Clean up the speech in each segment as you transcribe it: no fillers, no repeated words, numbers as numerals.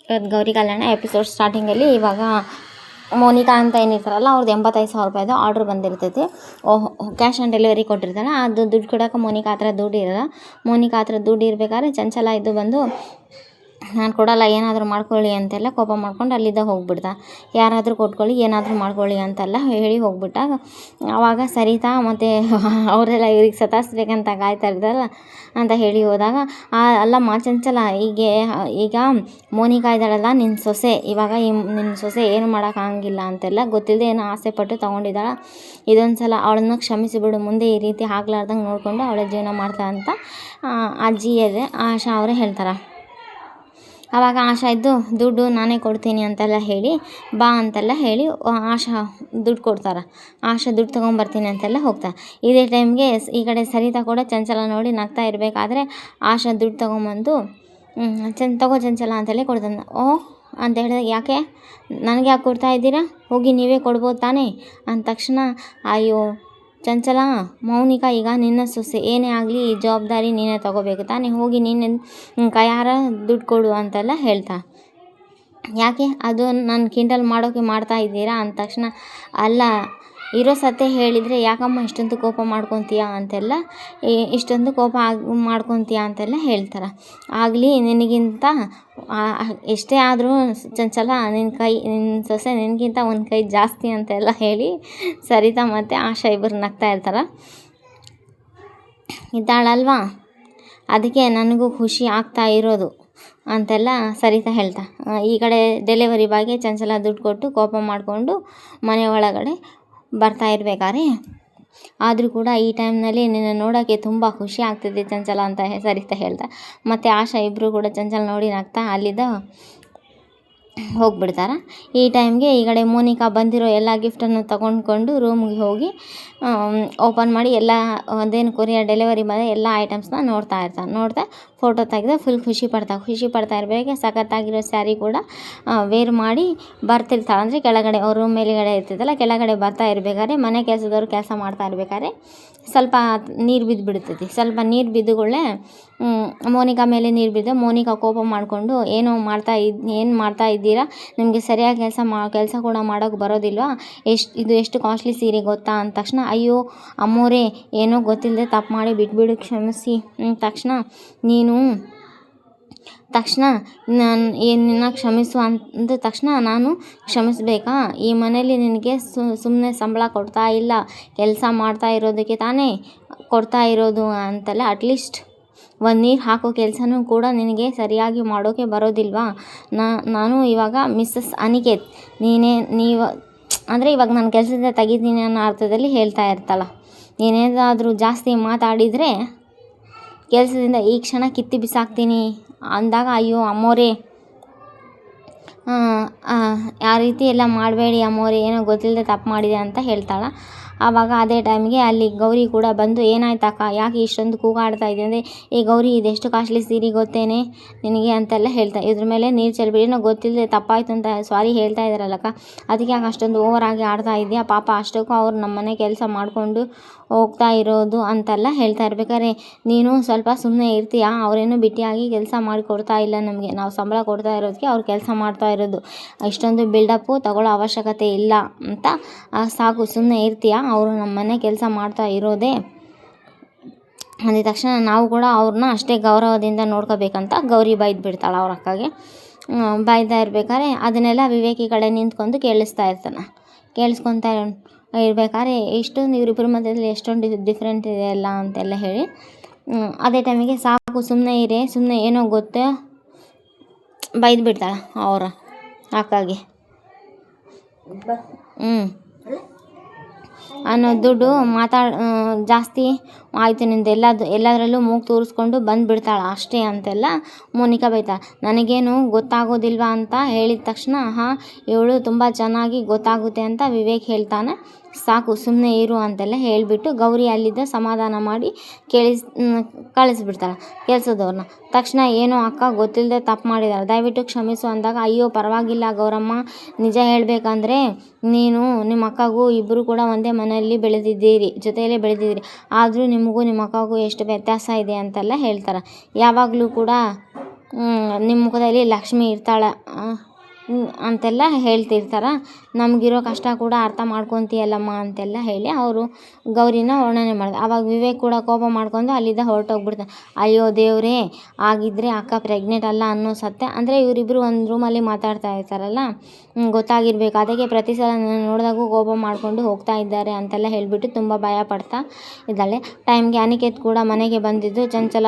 ಇವತ್ತು ಗೌರಿ ಕಲ್ಯಾಣ ಎಪಿಸೋಡ್ ಸ್ಟಾರ್ಟಿಂಗಲ್ಲಿ ಇವಾಗ ಮೋನಿಕಾ ಅಂತ ಏನಿರ್ತಾರಲ್ಲ ಅವ್ರದ್ದು 85,000 ರೂಪಾಯಿದು ಆರ್ಡ್ರ್ ಬಂದಿರ್ತೈತಿ. ಕ್ಯಾಶ್ ಆನ್ ಡೆಲಿವರಿ ಕೊಟ್ಟಿರ್ತಾಳೆ. ಅದು ದುಡ್ಡು ಕೊಡೋಕೆ ಮೋನಿಕಾ ಹತ್ರ ದುಡ್ಡು ಇರೋಲ್ಲ. ಮೋನಿಕಾ ಹತ್ರ ದುಡ್ಡು ಇರಬೇಕಾದ್ರೆ ಚಂಚಲ ಇದು ಬಂದು ನಾನು ಕೊಡೋಲ್ಲ, ಏನಾದರೂ ಮಾಡ್ಕೊಳ್ಳಿ ಅಂತೆಲ್ಲ ಕೋಪ ಮಾಡ್ಕೊಂಡು ಅಲ್ಲಿದ್ದ ಹೋಗ್ಬಿಡ್ತಾ. ಯಾರಾದರೂ ಕೊಟ್ಕೊಳ್ಳಿ, ಏನಾದರೂ ಮಾಡ್ಕೊಳ್ಳಿ ಅಂತೆಲ್ಲ ಹೇಳಿ ಹೋಗ್ಬಿಟ್ಟಾಗ ಆವಾಗ ಸರಿತಾ ಮತ್ತು ಅವರೆಲ್ಲ ಇವ್ರಿಗೆ ಸತಾಯಿಸ್ಬೇಕಂತ ಕಾಯ್ತಾ ಇರ್ತಾರಲ್ಲ ಅಂತ ಹೇಳಿ ಹೋದಾಗ ಅಲ್ಲಮ್ಮ ಚಂಚಲ, ಈಗ ಮೋನಿಕಾ ಇದ್ದಾಳಲ್ಲ ನಿನ್ನ ಸೊಸೆ, ಇವಾಗ ನಿನ್ನ ಸೊಸೆ ಏನು ಮಾಡೋಕ್ಕಾಗಂಗಿಲ್ಲ ಅಂತೆಲ್ಲ ಗೊತ್ತಿಲ್ಲದೆ ಏನೋ ಆಸೆ ಪಟ್ಟು ತೊಗೊಂಡಿದ್ದಾಳ. ಇದೊಂದು ಸಲ ಅವಳನ್ನು ಕ್ಷಮಿಸಿಬಿಡು, ಮುಂದೆ ಈ ರೀತಿ ಆಗ್ಲಾರ್ದಂಗೆ ನೋಡಿಕೊಂಡು ಅವಳ ಜೀವನ ಮಾಡ್ತಾ ಅಂತ ಅಜ್ಜಿಯದೇ ಆಶಾ ಅವರೇ ಹೇಳ್ತಾರೆ. ಆವಾಗ ಆಶಾ ಇದ್ದು ದುಡ್ಡು ನಾನೇ ಕೊಡ್ತೀನಿ ಅಂತೆಲ್ಲ ಹೇಳಿ ಬಾ ಅಂತೆಲ್ಲ ಹೇಳಿ ಆಶಾ ದುಡ್ಡು ಕೊಡ್ತಾರೆ. ಆಶಾ ದುಡ್ಡು ತೊಗೊಂಬರ್ತೀನಿ ಅಂತೆಲ್ಲ ಹೋಗ್ತಾರೆ. ಇದೇ ಟೈಮ್ಗೆ ಈ ಕಡೆ ಸರಿತಾ ಕೂಡ ಚಂಚಲ ನೋಡಿ ನಗ್ತಾ ಇರಬೇಕಾದ್ರೆ ಆಶಾ ದುಡ್ಡು ತೊಗೊಂಬಂದು ತಗೋ ಚಂಚಲ ಅಂತೇಳಿ ಕೊಡ್ತಾನೆ. ಅಂತ ಹೇಳಿದಾಗ ಯಾಕೆ ನನಗೆ ಯಾಕೆ ಕೊಡ್ತಾ ಇದ್ದೀರಾ, ಹೋಗಿ ನೀವೇ ಕೊಡ್ಬೋದು ತಾನೇ ಅಂದ ತಕ್ಷಣ ಅಯ್ಯೋ ಚಂಚಲ, ಮೌನಿಕಾ ಈಗ ನಿನ್ನ ಸೊಸೆ, ಏನೇ ಆಗಲಿ ಈ ಜವಾಬ್ದಾರಿ ನೀನೇ ತೊಗೋಬೇಕು ತಾನೇ, ಹೋಗಿ ನೀನು ಕೈಯಾರ ದುಡ್ಡು ಕೊಡು ಅಂತೆಲ್ಲ ಹೇಳ್ತಾ. ಯಾಕೆ ಅದು ನಾನು ಕಿಂಡಲ್ ಮಾಡೋಕ್ಕೆ ಮಾಡ್ತಾ ಇದ್ದೀರಾ ಅಂದ ತಕ್ಷಣ ಅಲ್ಲ, ಇರೋ ಸತ್ಯ ಹೇಳಿದರೆ ಯಾಕಮ್ಮ ಇಷ್ಟೊಂದು ಕೋಪ ಮಾಡ್ಕೊತೀಯ ಅಂತೆಲ್ಲ ಇಷ್ಟೊಂದು ಕೋಪ ಮಾಡ್ಕೊತೀಯ ಅಂತೆಲ್ಲ ಹೇಳ್ತಾರೆ. ಆಗಲಿ ನಿನಗಿಂತ ಎಷ್ಟೇ ಆದರೂ ಚಂಚಲ ನಿನ್ನ ಸೊಸೆ ನಿನಗಿಂತ ಒಂದು ಕೈ ಜಾಸ್ತಿ ಅಂತೆಲ್ಲ ಹೇಳಿ ಸರಿತಾ ಮತ್ತು ಆಶಾ ಇಬ್ಬರು ನಗ್ತಾ ಇರ್ತಾರೆ. ಇದ್ದಾಳಲ್ವಾ ಅದಕ್ಕೆ ನನಗೂ ಖುಷಿ ಆಗ್ತಾ ಇರೋದು ಅಂತೆಲ್ಲ ಸರಿತಾ ಹೇಳ್ತಾ. ಈ ಕಡೆ ಡೆಲಿವರಿ ಬಾಯ್ಗೆ ಚಂಚಲ ದುಡ್ಡು ಕೊಟ್ಟು ಕೋಪ ಮಾಡಿಕೊಂಡು ಮನೆ ಒಳಗಡೆ ಬರ್ತಾ ಇರಬೇಕಾದ್ರೆ ಆದರೂ ಕೂಡ ಈ ಟೈಮ್ನಲ್ಲಿ ನಿನ್ನ ನೋಡೋಕ್ಕೆ ತುಂಬ ಖುಷಿ ಆಗ್ತಿದೆ ಚಂಚಲ ಅಂತ ಸರಿತಾ ಹೇಳ್ತಾ. ಮತ್ತು ಆಶಾ ಇಬ್ಬರು ಕೂಡ ಚಂಚಲ ನೋಡಿ ನಗ್ತಾ ಅಲ್ಲಿದ್ದ ಹೋಗ್ಬಿಡ್ತಾರೆ. ಈ ಟೈಮ್ಗೆ ಈ ಕಡೆ ಮೋನಿಕಾ ಬಂದಿರೋ ಎಲ್ಲ ಗಿಫ್ಟನ್ನು ತಗೊಂಡ್ಕೊಂಡು ರೂಮ್ಗೆ ಹೋಗಿ ಓಪನ್ ಮಾಡಿ ಎಲ್ಲ ಅದೇನು ಕೊರಿಯರ್ ಡೆಲಿವರಿ ಬಂದ ಎಲ್ಲ ಐಟಮ್ಸ್ನ ನೋಡ್ತಾ ಇರ್ತಾನೆ. ನೋಡ್ತಾ ಫೋಟೋ ತೆಗೆದು ಫುಲ್ ಖುಷಿ ಪಡ್ತಾ ಇರಬೇಕು. ಸಖತ್ತಾಗಿರೋ ಸ್ಯಾರಿ ಕೂಡ ವೇರ್ ಮಾಡಿ ಬರ್ತಿರ್ತಾಳೆ. ಅಂದರೆ ಕೆಳಗಡೆ ಅವ್ರ ರೂಮ್ ಮೇಲುಗಡೆ ಇರ್ತೈತಲ್ಲ, ಕೆಳಗಡೆ ಬರ್ತಾ ಇರಬೇಕಾದ್ರೆ ಮನೆ ಕೆಲಸದವ್ರು ಕೆಲಸ ಮಾಡ್ತಾ ಇರಬೇಕಾದ್ರೆ ಸ್ವಲ್ಪ ನೀರು ಬಿದ್ದುಬಿಡ್ತೈತಿ. ಸ್ವಲ್ಪ ನೀರು ಬಿದ್ದುಗಳೇ ಮೋನಿಕಾ ಮೇಲೆ ನೀರು ಬಿದ್ದು ಮೋನಿಕಾ ಕೋಪ ಮಾಡಿಕೊಂಡು ಏನು ಮಾಡ್ತಾ ಇದ್ದೀರಾ, ನಿಮಗೆ ಸರಿಯಾಗಿ ಕೆಲಸ ಕೂಡ ಮಾಡೋಕ್ಕೆ ಬರೋದಿಲ್ವಾ, ಇದು ಎಷ್ಟು ಕಾಸ್ಟ್ಲಿ ಸೀರೆ ಗೊತ್ತಾ ಅಂದ ತಕ್ಷಣ ಅಯ್ಯೋ ಅಮ್ಮೋರೇ ಏನೋ ಗೊತ್ತಿಲ್ಲದೆ ತಪ್ಪು ಮಾಡಿ ಬಿಟ್ಬಿಡು ಕ್ಷಮಿಸಿ ನಿನ್ನ ಕ್ಷಮಿಸು ಅಂದ ತಕ್ಷಣ ನಾನು ಕ್ಷಮಿಸಬೇಕಾ, ಈ ಮನೇಲಿ ನಿನಗೆ ಸುಮ್ಮನೆ ಸಂಬಳ ಕೊಡ್ತಾ ಇಲ್ಲ, ಕೆಲಸ ಮಾಡ್ತಾ ಇರೋದಕ್ಕೆ ತಾನೇ ಕೊಡ್ತಾ ಇರೋದು ಅಂತೆಲ್ಲ ಅಟ್ಲೀಸ್ಟ್ ಒಂದು ನೀರು ಹಾಕೋ ಕೆಲಸನೂ ಕೂಡ ನಿನಗೆ ಸರಿಯಾಗಿ ಮಾಡೋಕ್ಕೆ ಬರೋದಿಲ್ವಾ. ನಾನು ಇವಾಗ ಮಿಸ್ಸಸ್ ಅನಿಕೇತ್, ಅಂದರೆ ಇವಾಗ ನಾನು ಕೆಲಸದಿಂದ ತೆಗಿತೀನಿ ಅನ್ನೋ ಅರ್ಥದಲ್ಲಿ ಹೇಳ್ತಾ ಇರ್ತಾಳೆ. ಏನೇನಾದರೂ ಜಾಸ್ತಿ ಮಾತಾಡಿದರೆ ಕೆಲಸದಿಂದ ಈ ಕ್ಷಣ ಕಿತ್ತಿ ಬಿಸಾಕ್ತೀನಿ ಅಂದಾಗ ಅಯ್ಯೋ ಅಮ್ಮೋರೇ ಆ ರೀತಿ ಎಲ್ಲ ಮಾಡಬೇಡಿ ಅಮ್ಮೋರೇ, ಏನೋ ಗೊತ್ತಿಲ್ಲದೆ ತಪ್ಪು ಮಾಡಿದೆ ಅಂತ ಹೇಳ್ತಾಳೆ. ಆವಾಗ ಅದೇ ಟೈಮ್ಗೆ ಅಲ್ಲಿ ಗೌರಿ ಕೂಡ ಬಂದು ಏನಾಯ್ತಕ್ಕ, ಯಾಕೆ ಇಷ್ಟೊಂದು ಕೂಗಾಡ್ತಾ ಇದೆ ಅಂದರೆ ಈ ಗೌರಿ ಇದೆಷ್ಟು ಕಾಸ್ಟ್ಲಿ ಸೀರೆ ಗೊತ್ತೇನೆ ನಿನಗೆ ಅಂತೆಲ್ಲ ಹೇಳ್ತಾ. ಇದ್ರ ಮೇಲೆ ನೀರು ಚೆಲ್ಬಿಡಿ, ಏನೋ ಗೊತ್ತಿಲ್ಲದೆ ತಪ್ಪಾಯ್ತು ಅಂತ ಸಾರಿ ಹೇಳ್ತಾ ಇದ್ದಾರಲ್ಲಕ್ಕ, ಅದಕ್ಕೆ ಯಾಕೆ ಅಷ್ಟೊಂದು ಓವರಾಗಿ ಆಡ್ತಾ ಇದೆಯಾ, ಪಾಪ ಅಷ್ಟಕ್ಕೂ ಅವ್ರು ನಮ್ಮ ಮನೆ ಕೆಲಸ ಮಾಡಿಕೊಂಡು ಹೋಗ್ತಾ ಇರೋದು ಅಂತೆಲ್ಲ ಹೇಳ್ತಾ ಇರ್ಬೇಕಾದ್ರೆ ನೀನು ಸ್ವಲ್ಪ ಸುಮ್ಮನೆ ಇರ್ತೀಯಾ, ಅವರೇನು ಬಿಟ್ಟಿಯಾಗಿ ಕೆಲಸ ಮಾಡಿಕೊಡ್ತಾ ಇಲ್ಲ ನಮಗೆ, ನಾವು ಸಂಬಳ ಕೊಡ್ತಾ ಇರೋದಕ್ಕೆ ಅವ್ರು ಕೆಲಸ ಮಾಡ್ತಾ ಇರೋದು, ಇಷ್ಟೊಂದು ಬಿಲ್ಡಪ್ಪು ತಗೊಳ್ಳೋ ಅವಶ್ಯಕತೆ ಇಲ್ಲ ಅಂತ ಸಾಕು, ಸುಮ್ಮನೆ ಇರ್ತೀಯಾ, ಅವರು ನಮ್ಮ ಮನೆ ಕೆಲಸ ಮಾಡ್ತಾ ಇರೋದೇ ಅಂದ ತಕ್ಷಣ ನಾವು ಕೂಡ ಅವ್ರನ್ನ ಅಷ್ಟೇ ಗೌರವದಿಂದ ನೋಡ್ಕೋಬೇಕಂತ ಗೌರಿ ಬೈದು ಬಿಡ್ತಾಳೆ ಅವ್ರ ಅಕ್ಕಗೆ. ಬೈತಾ ಇರ್ಬೇಕಾದ್ರೆ ಅದನ್ನೆಲ್ಲ ವಿವೇಕಿ ಕಡೆ ನಿಂತ್ಕೊಂಡು ಕೇಳಿಸ್ಕೊತಾ ಇರ್ಬೇಕಾದ್ರೆ ಇಷ್ಟೊಂದು ಇವರಿಬ್ಬರ ಮಧ್ಯದಲ್ಲಿ ಎಷ್ಟೊಂದು ಡಿಫ್ರೆಂಟ್ ಇದೆ ಅಲ್ಲ ಅಂತೆಲ್ಲ ಹೇಳಿ ಅದೇ ಟೈಮಿಗೆ ಸಾಕು ಸುಮ್ಮನೆ ಇರೇ, ಸುಮ್ಮನೆ ಏನೋ ಗೊತ್ತೋ ಬೈದು ಬಿಡ್ತಾಳೆ ಅವರ ಅಕ್ಕಗೆ. ಅನ್ನೋ ದುಡ್ಡು ಜಾಸ್ತಿ ಆಯಿತು ನಿಂದು ಎಲ್ಲದರಲ್ಲೂ ಮೂಗು ತೂರಿಸ್ಕೊಂಡು ಬಂದುಬಿಡ್ತಾಳೆ ಅಷ್ಟೇ ಅಂತೆಲ್ಲ ಮೋನಿಕಾ ಬೈತಾಳೆ. ನನಗೇನು ಗೊತ್ತಾಗೋದಿಲ್ವಾ ಅಂತ ಹೇಳಿದ ತಕ್ಷಣ ಇವಳು ತುಂಬ ಚೆನ್ನಾಗಿ ಗೊತ್ತಾಗುತ್ತೆ ಅಂತ ವಿವೇಕ್ ಹೇಳ್ತಾನೆ. ಸಾಕು ಸುಮ್ಮನೆ ಇರು ಅಂತೆಲ್ಲ ಹೇಳಿಬಿಟ್ಟು ಗೌರಿ ಅಲ್ಲಿದ್ದ ಸಮಾಧಾನ ಮಾಡಿ ಕಳಿಸ್ಬಿಡ್ತಾಳೆ ಕೆಲಸದವ್ರನ್ನ. ತಕ್ಷಣ ಏನೋ ಅಕ್ಕ ಗೊತ್ತಿಲ್ಲದೆ ತಪ್ಪು ಮಾಡಿದಾಳೆ, ದಯವಿಟ್ಟು ಕ್ಷಮಿಸು ಅಂದಾಗ ಅಯ್ಯೋ ಪರವಾಗಿಲ್ಲ ಗೌರಮ್ಮ, ನಿಜ ಹೇಳಬೇಕಂದ್ರೆ ನೀನು ನಿಮ್ಮ ಅಕ್ಕಗೂ ಇಬ್ಬರು ಕೂಡ ಒಂದೇ ಮನೆಯಲ್ಲಿ ಜೊತೆಯಲ್ಲೇ ಬೆಳೆದಿದ್ದೀರಿ, ಆದರೂ ನಿಮಗೂ ನಿಮ್ಮ ಅಕ್ಕಗೂ ಎಷ್ಟು ವ್ಯತ್ಯಾಸ ಇದೆ ಅಂತೆಲ್ಲ ಹೇಳ್ತಾರೆ. ಯಾವಾಗಲೂ ಕೂಡ ನಿಮ್ಮ ಮುಖದಲ್ಲಿ ಲಕ್ಷ್ಮಿ ಇರ್ತಾಳೆ ಅಂತೆಲ್ಲ ಹೇಳ್ತಿರ್ತಾರೆ. ನಮಗಿರೋ ಕಷ್ಟ ಕೂಡ ಅರ್ಥ ಮಾಡ್ಕೊತೀಯಲ್ಲಮ್ಮ ಅಂತೆಲ್ಲ ಹೇಳಿ ಅವರು ಗೌರಿನ ವರ್ಣನೆ ಮಾಡಿದೆ. ಆವಾಗ ವಿವೇಕ್ ಕೂಡ ಕೋಪ ಮಾಡ್ಕೊಂಡು ಅಲ್ಲಿಂದ ಹೊರಟೋಗ್ಬಿಡ್ತಾನೆ. ಅಯ್ಯೋ ದೇವರೇ, ಆಗಿದ್ದರೆ ಅಕ್ಕ ಪ್ರೆಗ್ನೆಂಟ್ ಅಲ್ಲ ಅನ್ನೋ ಸತ್ಯ ಅಂದರೆ ಇವರಿಬ್ಬರು ಒಂದು ರೂಮಲ್ಲಿ ಮಾತಾಡ್ತಾ ಇರ್ತಾರಲ್ಲ, ಗೊತ್ತಾಗಿರ್ಬೇಕು. ಅದಕ್ಕೆ ಪ್ರತಿ ಸಲ ನನ್ನ ನೋಡಿದಾಗೂ ಕೋಪ ಮಾಡಿಕೊಂಡು ಹೋಗ್ತಾ ಇದ್ದಾರೆ ಅಂತೆಲ್ಲ ಹೇಳಿಬಿಟ್ಟು ತುಂಬ ಭಯ ಪಡ್ತಾ ಇದ್ದಾಳೆ. ಟೈಮ್ಗೆ ಅನಿಕೇತ್ ಕೂಡ ಮನೆಗೆ ಬಂದಿದ್ದು ಚಂಚಲ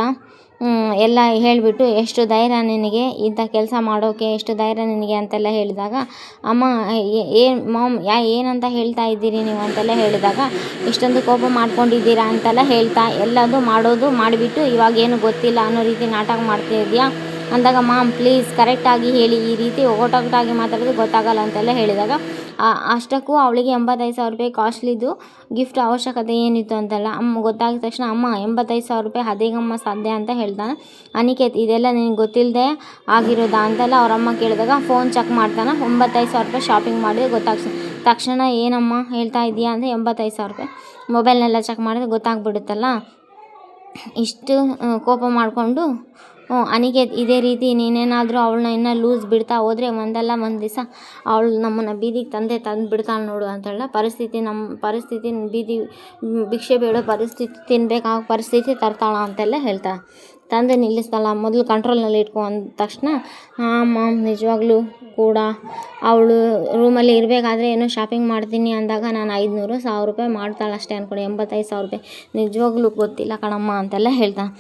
ಎಲ್ಲ ಹೇಳಿಬಿಟ್ಟು, ಎಷ್ಟು ಧೈರ್ಯ ನಿನಗೆ ಇಂಥ ಕೆಲಸ ಮಾಡೋಕ್ಕೆ, ಎಷ್ಟು ಧೈರ್ಯ ನಿನಗೆ ಅಂತೆಲ್ಲ ಹೇಳಿದಾಗ, ಅಮ್ಮ ಏನು ಮಾಮ್ ಏನಂತ ಹೇಳ್ತಾ ಇದ್ದೀರಿ ನೀವು ಅಂತೆಲ್ಲ ಹೇಳಿದಾಗ, ಇಷ್ಟೊಂದು ಕೋಪ ಮಾಡ್ಕೊಂಡಿದ್ದೀರಾ ಅಂತೆಲ್ಲ ಹೇಳ್ತಾ ಎಲ್ಲದು ಮಾಡೋದು ಮಾಡಿಬಿಟ್ಟು ಇವಾಗೇನು ಗೊತ್ತಿಲ್ಲ ಅನ್ನೋ ರೀತಿ ನಾಟಕ ಮಾಡ್ತಾ ಇದೆಯಾ ಅಂದಾಗ, ಮಾಮ್ ಪ್ಲೀಸ್ ಕರೆಕ್ಟಾಗಿ ಹೇಳಿ, ಈ ರೀತಿ ಒಗಟೊಗಟಾಗಿ ಮಾತಾಡೋದು ಗೊತ್ತಾಗಲ್ಲ ಅಂತೆಲ್ಲ ಹೇಳಿದಾಗ, ಅಷ್ಟಕ್ಕೂ ಅವಳಿಗೆ 85,000 ರೂಪಾಯಿ ಕಾಸ್ಟ್ಲಿದು ಗಿಫ್ಟ್ ಅವಶ್ಯಕತೆ ಏನಿತ್ತು ಅಂತೆಲ್ಲ ಗೊತ್ತಾಗಿದ ತಕ್ಷಣ, ಅಮ್ಮ 85,000 ರೂಪಾಯಿ ಅದೇಗಮ್ಮ ಸಾಧ್ಯ ಅಂತ ಹೇಳ್ತಾನೆ. ಅನಿಕೇತ್, ಇದೆಲ್ಲ ನಿನಗೆ ಗೊತ್ತಿಲ್ಲದೆ ಆಗಿರೋದಾ ಅಂತೆಲ್ಲ ಅವರಮ್ಮ ಕೇಳಿದಾಗ ಫೋನ್ ಚೆಕ್ ಮಾಡ್ತಾನೆ. 85,000 ರೂಪಾಯಿ ಶಾಪಿಂಗ್ ಮಾಡಿದ್ರೆ ಗೊತ್ತಾಗ್ತದೆ. ತಕ್ಷಣ ಏನಮ್ಮ ಹೇಳ್ತಾ ಇದೆಯಾ ಅಂದರೆ 85,000 ರೂಪಾಯಿ ಮೊಬೈಲ್ನೆಲ್ಲ ಚೆಕ್ ಮಾಡಿದ್ರೆ ಗೊತ್ತಾಗ್ಬಿಡುತ್ತಲ್ಲ. ಇಷ್ಟು ಕೋಪ ಮಾಡಿಕೊಂಡು ಅನಿಕೇತ್, ಇದೇ ರೀತಿ ನೀನೇನಾದರೂ ಅವಳನ್ನ ಇನ್ನೂ ಲೂಸ್ ಬಿಡ್ತಾ ಹೋದರೆ ಒಂದಲ್ಲ ಒಂದು ದಿವಸ ಅವಳು ನಮ್ಮನ್ನು ಬೀದಿಗೆ ತಂದು ಬಿಡ್ತಾಳೆ ನೋಡು ಅಂತೆಲ್ಲ. ನಮ್ಮ ಪರಿಸ್ಥಿತಿ ಬೀದಿ ಭಿಕ್ಷೆ ಬೇಡೋ ಪರಿಸ್ಥಿತಿ, ತಿನ್ನಬೇಕಾಗೋ ಪರಿಸ್ಥಿತಿ ತರ್ತಾಳ ಅಂತೆಲ್ಲ ಹೇಳ್ತಾಳೆ. ತಂದು ನಿಲ್ಲಿಸ್ತಾಳ. ಮೊದಲು ಕಂಟ್ರೋಲ್ನಲ್ಲಿ ಇಟ್ಕೊ ಅಂದ ತಕ್ಷಣ, ಹಾಂ ಮಾಮ್ ನಿಜವಾಗ್ಲೂ ಕೂಡ ಅವಳು ರೂಮಲ್ಲಿ ಇರಬೇಕಾದ್ರೆ ಏನೋ ಶಾಪಿಂಗ್ ಮಾಡ್ತೀನಿ ಅಂದಾಗ ನಾನು 500-1000 ರೂಪಾಯಿ ಮಾಡ್ತಾಳೆ ಅಷ್ಟೇ ಅಂದ್ಕೊಂಡು, 85,000 ರೂಪಾಯಿ ನಿಜವಾಗ್ಲೂ ಗೊತ್ತಿಲ್ಲ ಕಣಮ್ಮ ಅಂತೆಲ್ಲ ಹೇಳ್ತಾನೆ.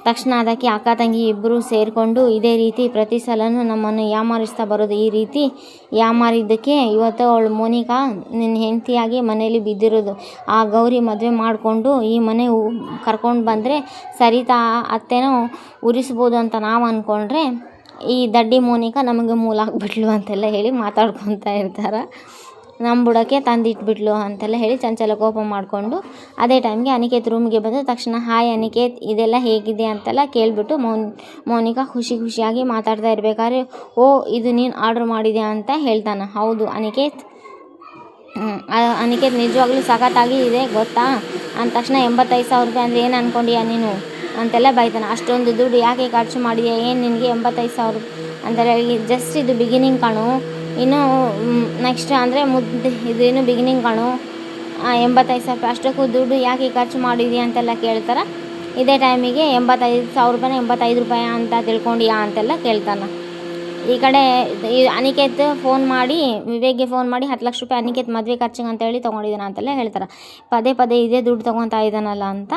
ತಕ್ಷಣ ಅದಕ್ಕೆ ಅಕ್ಕ ತಂಗಿ ಇಬ್ಬರು ಸೇರಿಕೊಂಡು ಇದೇ ರೀತಿ ಪ್ರತಿ ಸಲನೂ ನಮ್ಮನ್ನು ಯಾಮಾರಿಸ್ತಾ ಬರೋದು. ಈ ರೀತಿ ಯಾಮಾರಿದ್ದಕ್ಕೆ ಇವತ್ತು ಅವಳು ಮೋನಿಕಾ ನಿನ್ನ ಹೆಂಡತಿಯಾಗಿ ಮನೇಲಿ ಬಿದ್ದಿರೋದು. ಆ ಗೌರಿ ಮದುವೆ ಮಾಡಿಕೊಂಡು ಈ ಮನೆ ಕರ್ಕೊಂಡು ಬಂದರೆ ಸರಿತಾ ಅತ್ತೆನೂ ಉರಿಸ್ಬೋದು ಅಂತ ನಾವು ಅಂದ್ಕೊಂಡ್ರೆ, ಈ ದಡ್ಡಿ ಮೋನಿಕಾ ನಮಗೆ ಮೂಲ ಆಗಿಬಿಟ್ಲು ಅಂತೆಲ್ಲ ಹೇಳಿ ಮಾತಾಡ್ಕೊತಾ ಇರ್ತಾರೆ. ನಮ್ಮ ಬುಡಕ್ಕೆ ತಂದಿಟ್ಬಿಟ್ಲು ಅಂತೆಲ್ಲ ಹೇಳಿ ಚಂಚಲ ಕೋಪ ಮಾಡಿಕೊಂಡು ಅದೇ ಟೈಮ್ಗೆ ಅನಿಕೇತ್ ರೂಮ್ಗೆ ಬಂದ ತಕ್ಷಣ, ಹಾಯ್ ಅನಿಕೇತ್, ಇದೆಲ್ಲ ಹೇಗಿದೆ ಅಂತೆಲ್ಲ ಕೇಳಿಬಿಟ್ಟು ಮೋನಿಕಾ ಖುಷಿಯಾಗಿ ಮಾತಾಡ್ತಾ ಇರಬೇಕಾದ್ರೆ, ಓ ಇದು ನೀನು ಆರ್ಡ್ರ್ ಮಾಡಿದ್ಯಾ ಅಂತ ಹೇಳ್ತಾನೆ. ಹೌದು ಅನಿಕೇತ್, ನಿಜವಾಗ್ಲೂ ಸಖತ್ತಾಗಿ ಇದೆ ಗೊತ್ತಾ ಅಂದ ತಕ್ಷಣ, 85,000 ರೂಪಾಯಿ ಅಂದರೆ ಏನು ಅಂದ್ಕೊಂಡ್ಯಾ ನೀನು ಅಂತೆಲ್ಲ ಬೈತಾನೆ. ಅಷ್ಟೊಂದು ದುಡ್ಡು ಯಾಕೆ ಖರ್ಚು ಮಾಡಿದ್ಯಾ, ಏನು ನಿನಗೆ 85,000 ಅಂತೆಲ್ಲ ಹೇಳಿ, ಜಸ್ಟ್ ಇದು ಬಿಗಿನಿಂಗ್ ಕಾಣು, ಇನ್ನು ನೆಕ್ಸ್ಟ್ ಅಂದರೆ ಇದು ಇನ್ನೂ ಬಿಗಿನಿಂಗ್ ಕಾಣು, 85,000 ರೂಪಾಯಿ ಅಷ್ಟಕ್ಕೂ ದುಡ್ಡು ಯಾಕೆ ಖರ್ಚು ಮಾಡಿದ್ಯಾ ಅಂತೆಲ್ಲ ಕೇಳ್ತಾರೆ. ಇದೇ ಟೈಮಿಗೆ 85,000 ರೂಪಾಯಿನ 85 ರೂಪಾಯಿ ಅಂತ ತಿಳ್ಕೊಂಡ್ಯಾ ಅಂತೆಲ್ಲ ಕೇಳ್ತಾನೆ. ಈ ಕಡೆ ಅನಿಕೇತ್ ಫೋನ್ ಮಾಡಿ ವಿವೇಕ್ಗೆ ಫೋನ್ ಮಾಡಿ 10 ಲಕ್ಷ ರೂಪಾಯಿ ಅನಿಕೇತ್ ಮದುವೆ ಖರ್ಚಿಗೆ ಅಂತೇಳಿ ತೊಗೊಂಡಿದ್ದಾನೆ ಅಂತೆಲ್ಲ ಹೇಳ್ತಾರೆ. ಪದೇ ಇದೇ ದುಡ್ಡು ತೊಗೊತಾ ಇದ್ದಾನಲ್ಲ ಅಂತ